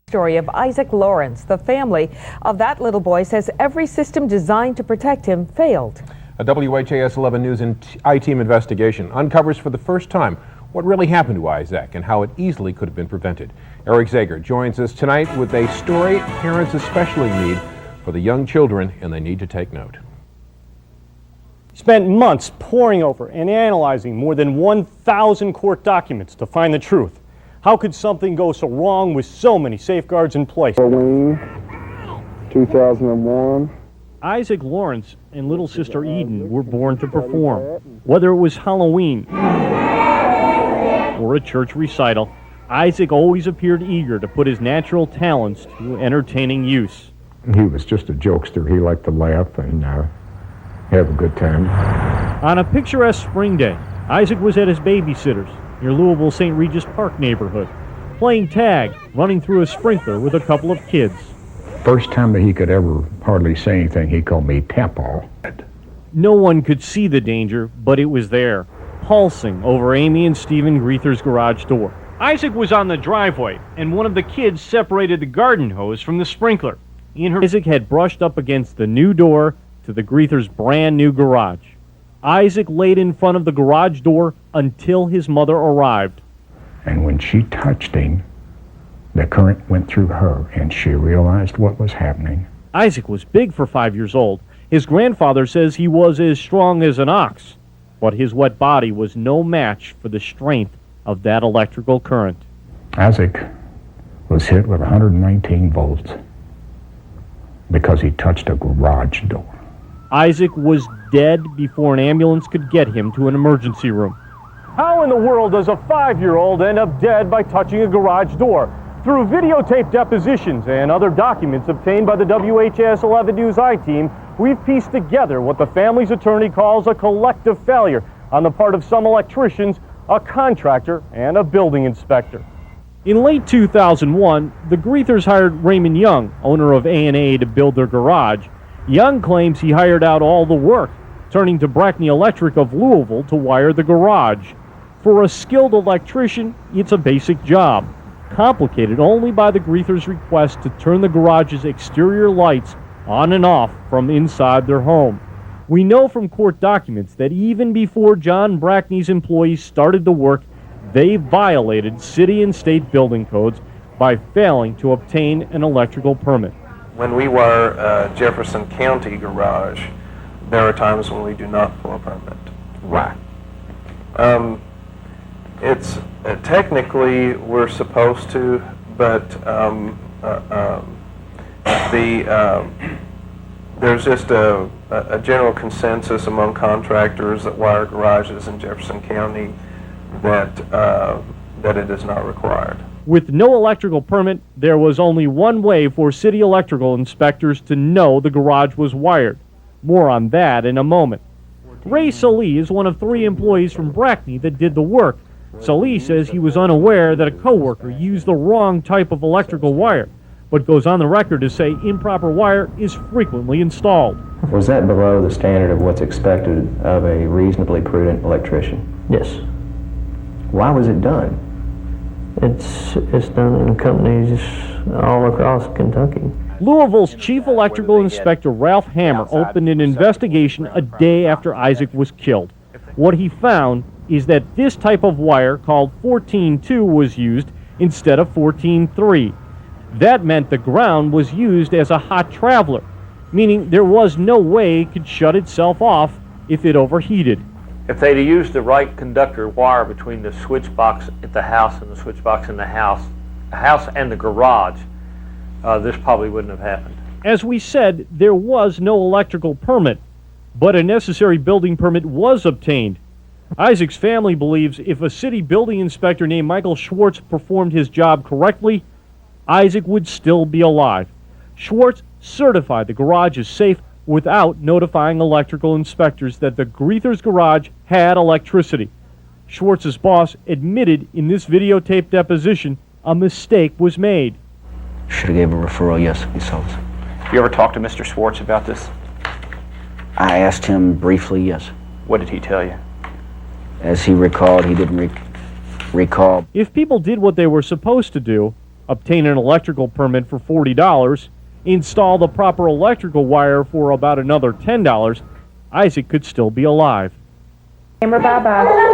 Story of Isaac Lawrence. The family of that little boy says every system designed to protect him failed. A WHAS 11 News and I-Team investigation uncovers for the first time what really happened to Isaac and how it easily could have been prevented. Eric Zager joins us tonight with a story parents especially need for the young children, and they need to take note. Spent months poring over and analyzing more than 1,000 court documents to find the truth. How could something go so wrong with so many safeguards in place? Halloween, 2001. Isaac Lawrence and little sister Eden were born to perform. Whether it was Halloween or a church recital, Isaac always appeared eager to put his natural talents to entertaining use. He was just a jokester. He liked to laugh and have a good time. On a picturesque spring day, Isaac was at his babysitter's near Louisville St. Regis Park neighborhood, playing tag, running through a sprinkler with a couple of kids. First time that he could ever hardly say anything, he called me Tapall. No one could see the danger, but it was there, pulsing over Amy and Stephen Greether's garage door. Isaac was on the driveway, and one of the kids separated the garden hose from the sprinkler. Isaac had brushed up against the new door to the Greether's brand new garage. Isaac laid in front of the garage door until his mother arrived. And when she touched him, the current went through her, and she realized what was happening. Isaac was big for 5 years old. His grandfather says he was as strong as an ox, but his wet body was no match for the strength of that electrical current. Isaac was hit with 119 volts because he touched a garage door. Isaac was dead before an ambulance could get him to an emergency room. How in the world does a 5-year-old end up dead by touching a garage door? Through videotape depositions and other documents obtained by the WHAS 11 News I-Team, we've pieced together what the family's attorney calls a collective failure on the part of some electricians, a contractor, and a building inspector. In late 2001, the Greethers hired Raymond Young, owner of A&A, to build their garage. Young claims he hired out all the work, turning to Brackney Electric of Louisville to wire the garage. For a skilled electrician, it's a basic job, complicated only by the Greethers' request to turn the garage's exterior lights on and off from inside their home. We know from court documents that even before John Brackney's employees started the work, they violated city and state building codes by failing to obtain an electrical permit. When we wire a Jefferson County garage, there are times when we do not pull a permit. Why? It's technically we're supposed to, but there's just a general consensus among contractors that wire garages in Jefferson County that it is not required. With no electrical permit, there was only one way for city electrical inspectors to know the garage was wired. More on that in a moment. Ray Salee is one of 3 employees from Brackney that did the work. Salee says he was unaware that a coworker used the wrong type of electrical wire, but goes on the record to say improper wire is frequently installed. Was that below the standard of what's expected of a reasonably prudent electrician? Yes. Why was it done? It's done in companies all across Kentucky. Louisville's chief electrical inspector, Ralph Hammer, opened an investigation a day after Isaac was killed. What he found is that this type of wire, called 14-2, was used instead of 14-3. That meant the ground was used as a hot traveler, meaning there was no way it could shut itself off if it overheated. If they'd used the right conductor wire between the switch box at the house and the switch box in the house and the garage, this probably wouldn't have happened. As we said, there was no electrical permit, but a necessary building permit was obtained. Isaac's family believes if a city building inspector named Michael Schwartz performed his job correctly, Isaac would still be alive. Schwartz certified the garage as safe without notifying electrical inspectors that the Greethers' garage had electricity. Schwartz's boss admitted in this videotape deposition a mistake was made. Should have gave a referral yesterday. You ever talk to Mr. Schwartz about this? I asked him briefly, yes. What did he tell you? As he recalled, he didn't recall. If people did what they were supposed to do, obtain an electrical permit for $40, install the proper electrical wire for about another $10, Isaac could still be alive. Camera, bye-bye.